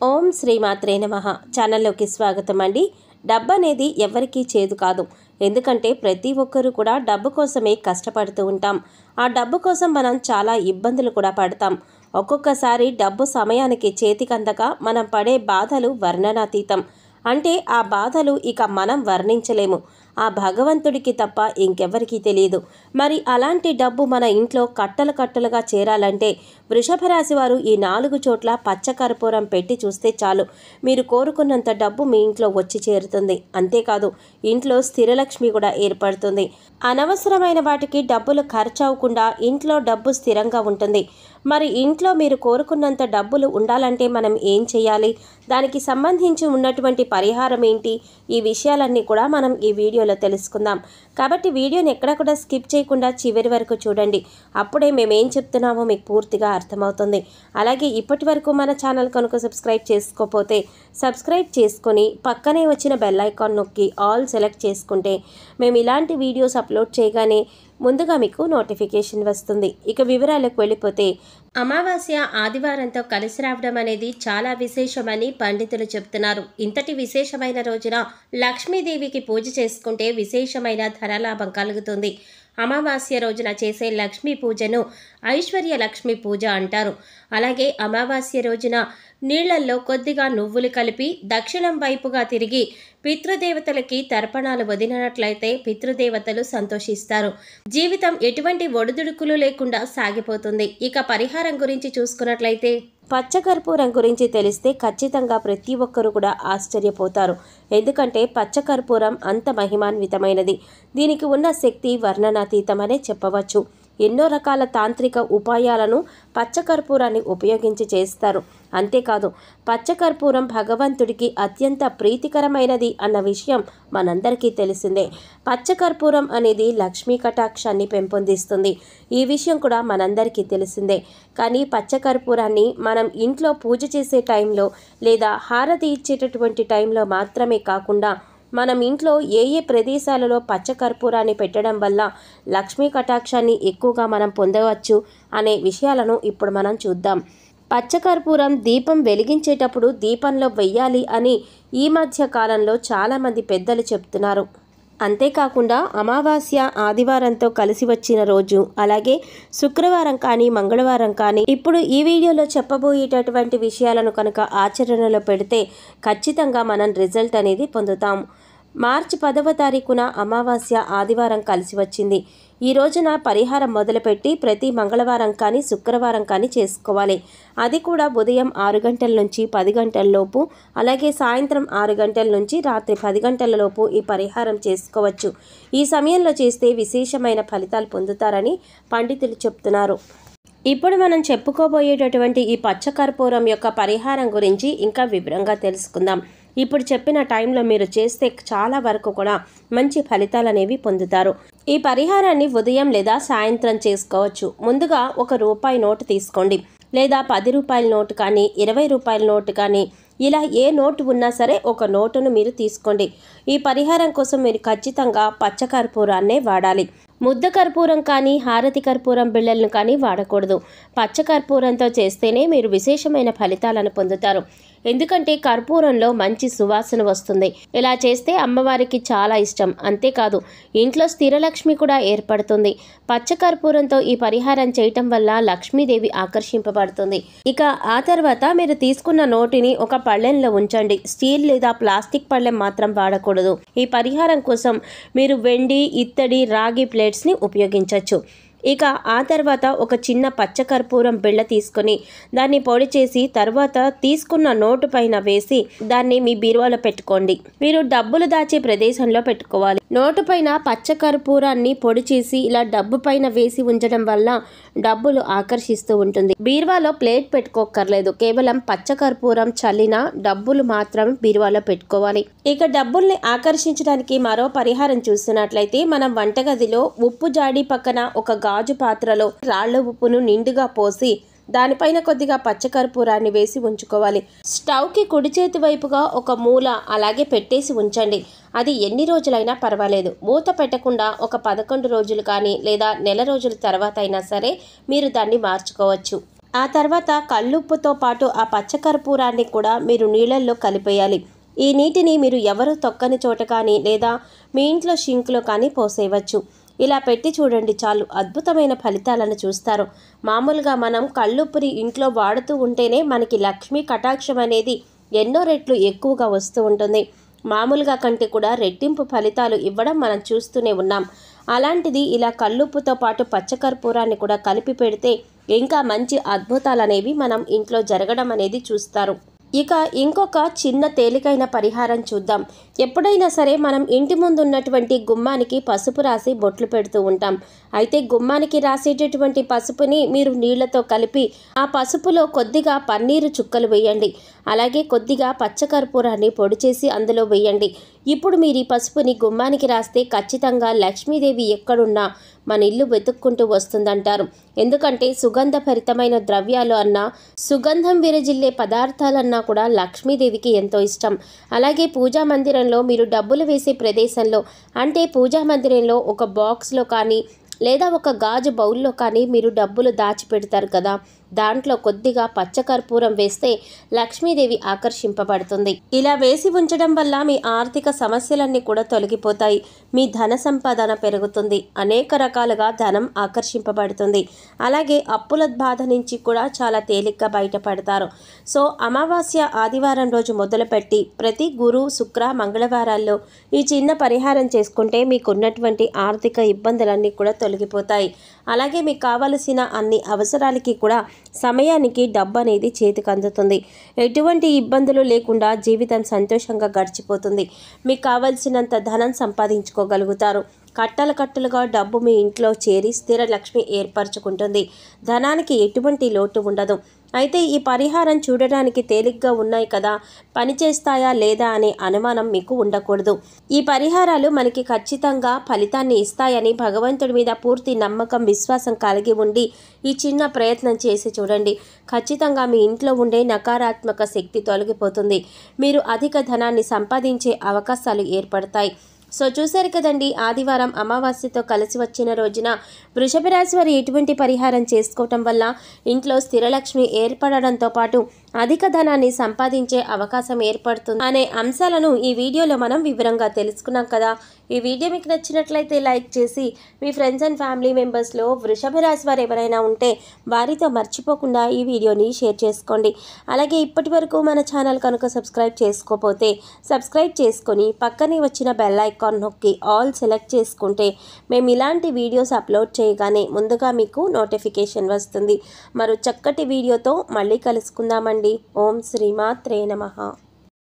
ఓం శ్రీమాత్రే నమః. ఛానల్లోకి స్వాగతం అండి. డబ్బు అనేది ఎవరికీ చేదు కాదు. ఎందుకంటే ప్రతి ఒక్కరూ కూడా డబ్బు కోసమే కష్టపడుతూ ఉంటాం. ఆ డబ్బు కోసం మనం చాలా ఇబ్బందులు కూడా పడతాం. ఒక్కొక్కసారి డబ్బు సమయానికి చేతికందక మనం పడే బాధలు వర్ణనాతీతం. అంటే ఆ బాధలు ఇక మనం వర్ణించలేము. ఆ భగవంతుడికి తప్ప ఇంకెవ్వరికీ తెలియదు. మరి అలాంటి డబ్బు మన ఇంట్లో కట్టలు కట్టలుగా చేరాలంటే వృషభ రాశి వారు ఈ 4 చోట్ల పచ్చకర్పూరం పెట్టి చూస్తే చాలు. మీరు కోరుకున్నంత డబ్బు మీ ఇంట్లో వచ్చి చేరుతుంది. అంతేకాదు, ఇంట్లో స్థిరలక్ష్మి కూడా ఏర్పడుతుంది. అనవసరమైన వాటికి డబ్బులు ఖర్చు అవ్వకుండా ఇంట్లో డబ్బు స్థిరంగా ఉంటుంది. మరి ఇంట్లో మీరు కోరుకున్నంత డబ్బులు ఉండాలంటే మనం ఏం చేయాలి? దానికి సంబంధించి ఉన్నటువంటి పరిహారం ఏంటి? ఈ విషయాలన్నీ కూడా మనం ఈ వీడియోలో తెలుసుకుందాం. కాబట్టి వీడియోని ఎక్కడ కూడా స్కిప్ చేయకుండా చివరి వరకు చూడండి. అప్పుడే మేమేం చెప్తున్నామో మీకు పూర్తిగా అర్థమవుతుంది. అలాగే ఇప్పటి వరకు మన ఛానల్ కనుక సబ్స్క్రైబ్ చేసుకోకపోతే సబ్స్క్రైబ్ చేసుకొని పక్కనే వచ్చిన బెల్ ఐకాన్ నొక్కి ఆల్ సెలెక్ట్ చేసుకుంటే మేము ఇలాంటి వీడియోస్ అప్లోడ్ చేయగానే ముందుగా మీకు నోటిఫికేషన్ వస్తుంది. ఇక వివరాలకు వెళ్ళిపోతే, అమావాస్య ఆదివారంతో కలిసి రావడం అనేది చాలా విశేషమని పండితులు చెప్తున్నారు. ఇంతటి విశేషమైన రోజున లక్ష్మీదేవికి పూజ చేసుకుంటే విశేషమైన ధనలాభం కలుగుతుంది. అమావాస్య రోజున చేసే లక్ష్మీ పూజను ఐశ్వర్య లక్ష్మి పూజ అంటారు. అలాగే అమావాస్య రోజున నీళ్లల్లో కొద్దిగా నువ్వులు కలిపి దక్షిణం వైపుగా తిరిగి పితృదేవతలకి తర్పణాలు వదిలినట్లయితే పితృదేవతలు సంతోషిస్తారు. జీవితం ఎటువంటి ఒడిదుడుకులు లేకుండా సాగిపోతుంది. ఇక పరిహారం గురించి చూసుకున్నట్లయితే, పచ్చకర్పూరం గురించి తెలిస్తే ఖచ్చితంగా ప్రతి ఒక్కరు కూడా ఆశ్చర్యపోతారు. ఎందుకంటే పచ్చకర్పూరం అంత మహిమాన్వితమైనది. దీనికి ఉన్న శక్తి వర్ణనాతీతమనే చెప్పవచ్చు. ఎన్నో రకాల తాంత్రిక ఉపాయాలను పచ్చకర్పూరాన్ని ఉపయోగించి చేస్తారు. అంతేకాదు, పచ్చకర్పూరం భగవంతుడికి అత్యంత ప్రీతికరమైనది అన్న విషయం మనందరికీ తెలిసిందే. పచ్చకర్పూరం అనేది లక్ష్మీ కటాక్షాన్ని పెంపొందిస్తుంది. ఈ విషయం కూడా మనందరికీ తెలిసిందే. కానీ పచ్చకర్పూరాన్ని మనం ఇంట్లో పూజ చేసే టైంలో లేదా హారతి ఇచ్చేటటువంటి టైంలో మాత్రమే కాకుండా మనం ఇంట్లో ఏ ప్రదేశాలలో పచ్చకర్పూరాన్ని పెట్టడం వల్ల లక్ష్మీ కటాక్షాన్ని ఎక్కువగా మనం పొందవచ్చు అనే విషయాలను ఇప్పుడు మనం చూద్దాం. పచ్చకర్పూరం దీపం వెలిగించేటప్పుడు దీపంలో వెయ్యాలి అని ఈ మధ్య కాలంలో చాలామంది పెద్దలు చెప్తున్నారు. అంతేకాకుండా అమావాస్య ఆదివారంతో కలిసి వచ్చిన రోజు, అలాగే శుక్రవారం కానీ మంగళవారం కానీ ఇప్పుడు ఈ వీడియోలో చెప్పబోయేటటువంటి విషయాలను కనుక ఆచరణలో పెడితే ఖచ్చితంగా మనం రిజల్ట్ అనేది పొందుతాం. మార్చి 10వ తారీఖున అమావాస్య ఆదివారం కలిసి వచ్చింది. ఈ రోజున పరిహారం మొదలుపెట్టి ప్రతి మంగళవారం కానీ శుక్రవారం కానీ చేసుకోవాలి. అది కూడా ఉదయం 6 గంటల నుంచి 10 గంటల లోపు, అలాగే సాయంత్రం 6 గంటల నుంచి రాత్రి 10 గంటల లోపు ఈ పరిహారం చేసుకోవచ్చు. ఈ సమయంలో చేస్తే విశేషమైన ఫలితాలు పొందుతారని పండితులు చెప్తున్నారు. ఇప్పుడు మనం చెప్పుకోబోయేటటువంటి ఈ పచ్చకర్పూరం యొక్క పరిహారం గురించి ఇంకా వివరంగా తెలుసుకుందాం. ఇప్పుడు చెప్పిన టైంలో మీరు చేస్తే చాలా వరకు కూడా మంచి ఫలితాలు అనేవి పొందుతారు. ఈ పరిహారాన్ని ఉదయం లేదా సాయంత్రం చేసుకోవచ్చు. ముందుగా ₹1 నోటు తీసుకోండి, లేదా ₹10 నోటు కానీ 20 నోటు కానీ, ఇలా ఏ నోటు ఉన్నా సరే ఒక నోటును మీరు తీసుకోండి. ఈ పరిహారం కోసం మీరు ఖచ్చితంగా పచ్చకర్పూరాన్నే వాడాలి. ముద్ద కర్పూరం కానీ హారతి కర్పూరం బిళ్ళలను కానీ వాడకూడదు. పచ్చకర్పూరంతో చేస్తేనే మీరు విశేషమైన ఫలితాలను పొందుతారు. ఎందుకంటే కర్పూరంలో మంచి సువాసన వస్తుంది. ఇలా చేస్తే అమ్మవారికి చాలా ఇష్టం. అంతేకాదు, ఇంట్లో స్థిరలక్ష్మి కూడా ఏర్పడుతుంది. పచ్చకర్పూరంతో ఈ పరిహారం చేయటం వల్ల లక్ష్మీదేవి ఆకర్షింపబడుతుంది. ఇక ఆ తర్వాత మీరు తీసుకున్న నోటిని ఒక పళ్ళెంలో ఉంచండి. స్టీల్ లేదా ప్లాస్టిక్ పళ్ళెం మాత్రం వాడకూడదు. ఈ పరిహారం కోసం మీరు వెండి, ఇత్తడి, రాగి ప్లేట్స్ని ఉపయోగించవచ్చు. ఇక ఆ తర్వాత ఒక చిన్న పచ్చకర్పూరం బిళ్ళ తీసుకొని దాన్ని పొడి చేసి తర్వాత తీసుకున్న నోటు పైన వేసి దాన్ని మీ బీరువాలో పెట్టుకోండి. మీరు డబ్బులు దాచే ప్రదేశంలో పెట్టుకోవాలి. నోటు పైన పచ్చకర్పూరాన్ని పొడి చేసి ఇలా డబ్బు పైన వేసి ఉంచడం వల్ల డబ్బులు ఆకర్షిస్తూ ఉంటుంది. బీరువాలో ప్లేట్ పెట్టుకోకర్లేదు. కేవలం పచ్చకర్పూరం చల్లిన డబ్బులు మాత్రం బీరువాలో పెట్టుకోవాలి. ఇక డబ్బుల్ని ఆకర్షించడానికి మరో పరిహారం చూస్తున్నట్లయితే, మనం వంటగదిలో ఉప్పు జాడి పక్కన ఒక గాజు పాత్రలో రాళ్ల ఉప్పును నిండుగా పోసి దానిపైన కొద్దిగా పచ్చకర్పూరాన్ని వేసి ఉంచుకోవాలి. స్టవ్కి కుడి చేతి వైపుగా ఒక మూల అలాగే పెట్టేసి ఉంచండి. అది ఎన్ని రోజులైనా పర్వాలేదు. మూత పెట్టకుండా ఒక 11 రోజులు కానీ లేదా నెల రోజుల తర్వాత అయినా సరే మీరు దాన్ని మార్చుకోవచ్చు. ఆ తర్వాత కల్లుప్పుతో పాటు ఆ పచ్చకర్పూరాన్ని కూడా మీరు నీళ్ళల్లో కలిపేయాలి. ఈ నీటిని మీరు ఎవరు తొక్కని చోట కానీ లేదా మీ ఇంట్లో షింక్లో కానీ పోసేయవచ్చు. ఇలా పెట్టి చూడండి, చాలు అద్భుతమైన ఫలితాలను చూస్తారు. మామూలుగా మనం కల్లుప్పుని ఇంట్లో వాడుతూ ఉంటేనే మనకి లక్ష్మీ కటాక్షం అనేది ఎన్నో రెట్లు ఎక్కువగా వస్తూ ఉంటుంది. మామూలుగా కంటే కూడా రెట్టింపు ఫలితాలు ఇవ్వడం మనం చూస్తూనే ఉన్నాం. అలాంటిది ఇలా కల్లుప్పుతో పాటు పచ్చకర్పూరాన్ని కూడా కలిపి పెడితే ఇంకా మంచి అద్భుతాలు అనేవి మనం ఇంట్లో జరగడం అనేది చూస్తారు. ఇక ఇంకొక చిన్న తేలికైన పరిహారం చూద్దాం. ఎప్పుడైనా సరే మనం ఇంటి ముందు ఉన్నటువంటి గుమ్మానికి పసుపు రాసి బొట్లు పెడుతూ ఉంటాం. అయితే గుమ్మానికి రాసేటటువంటి పసుపుని మీరు నీళ్లతో కలిపి ఆ పసుపులో కొద్దిగా పన్నీరు చుక్కలు వేయండి. అలాగే కొద్దిగా పచ్చకర్పూరాన్ని పొడి చేసి అందులో వేయండి. ఇప్పుడు మీరు ఈ పసుపుని గుమ్మానికి రాస్తే ఖచ్చితంగా లక్ష్మీదేవి ఎక్కడున్నా మన ఇల్లు వెతుక్కుంటూ వస్తుందంటారు. ఎందుకంటే సుగంధభరితమైన ద్రవ్యాలు అన్నా, సుగంధం విరజిల్లే పదార్థాలన్నా కూడా లక్ష్మీదేవికి ఎంతో ఇష్టం. అలాగే పూజా మందిరంలో మీరు డబ్బులు వేసే ప్రదేశంలో, అంటే పూజా మందిరంలో ఒక బాక్స్లో కానీ లేదా ఒక గాజు బౌల్లో కానీ మీరు డబ్బులు దాచిపెడతారు కదా, దాంట్లో కొద్దిగా పచ్చకర్పూరం వేస్తే లక్ష్మీదేవి ఆకర్షింపబడుతుంది. ఇలా వేసి ఉంచడం వల్ల మీ ఆర్థిక సమస్యలన్నీ కూడా తొలగిపోతాయి. మీ ధన సంపాదన పెరుగుతుంది. అనేక రకాలుగా ధనం ఆకర్షింపబడుతుంది. అలాగే అప్పుల బాధ నుంచి కూడా చాలా తేలిగ్గా బయటపడతారు. సో అమావాస్య ఆదివారం రోజు మొదలుపెట్టి ప్రతి గురు, శుక్ర, మంగళవారాల్లో ఈ చిన్న పరిహారం చేసుకుంటే మీకున్నటువంటి ఆర్థిక ఇబ్బందులన్నీ కూడా తొలగిపోతాయి. అలాగే మీకు కావలసిన అన్ని అవసరాలకి కూడా సమయానికి డబ్బు అనేది చేతికి అందుతుంది. ఎటువంటి ఇబ్బందులు లేకుండా జీవితం సంతోషంగా గడిచిపోతుంది. మీకు కావలసినంత ధనం సంపాదించుకోగలుగుతారు. కట్టలు కట్టలుగా డబ్బు మీ ఇంట్లో చేరి స్థిర లక్ష్మి ఏర్పరచుకుంటుంది. ధనానికి ఎటువంటి లోటు ఉండదు. అయితే ఈ పరిహారం చూడడానికి తేలిగ్గా ఉన్నాయి కదా, పనిచేస్తాయా లేదా అనే అనుమానం మీకు ఉండకూడదు. ఈ పరిహారాలు మనకి ఖచ్చితంగా ఫలితాన్ని ఇస్తాయని భగవంతుడి మీద పూర్తి నమ్మకం, విశ్వాసం కలిగి ఉండి ఈ చిన్న ప్రయత్నం చేసి చూడండి. ఖచ్చితంగా మీ ఇంట్లో ఉండే నకారాత్మక శక్తి తొలగిపోతుంది. మీరు అధిక ధనాన్ని సంపాదించే అవకాశాలు ఏర్పడతాయి. సో చూశారు కదండి, ఆదివారం అమావాస్యతో కలిసి వచ్చిన రోజున వృషభ రాశి వారు ఎటువంటి పరిహారం చేసుకోవటం వల్ల ఇంట్లో స్థిరలక్ష్మి ఏర్పడడంతో పాటు అధిక ధనాన్ని సంపాదించే అవకాశం ఏర్పడుతుంది అనే అంశాలను ఈ వీడియోలో మనం వివరంగా తెలుసుకున్నాం కదా. ఈ వీడియో మీకు నచ్చినట్లయితే లైక్ చేసి మీ ఫ్రెండ్స్ అండ్ ఫ్యామిలీ మెంబర్స్లో వృషభ రాశి వారు ఎవరైనా ఉంటే వారితో మర్చిపోకుండా ఈ వీడియోని షేర్ చేసుకోండి. అలాగే ఇప్పటి వరకు మన ఛానల్ కనుక సబ్స్క్రైబ్ చేసుకోకపోతే సబ్స్క్రైబ్ చేసుకొని పక్కనే వచ్చిన బెల్ ఐకాన్ నొక్కి ఆల్ సెలెక్ట్ చేసుకుంటే మేము ఇలాంటి వీడియోస్ అప్లోడ్ చేయగానే ముందుగా మీకు నోటిఫికేషన్ వస్తుంది. మరో చక్కటి వీడియోతో మళ్ళీ కలుసుకుందామండి. ఓం శ్రీమాత్రే నమః.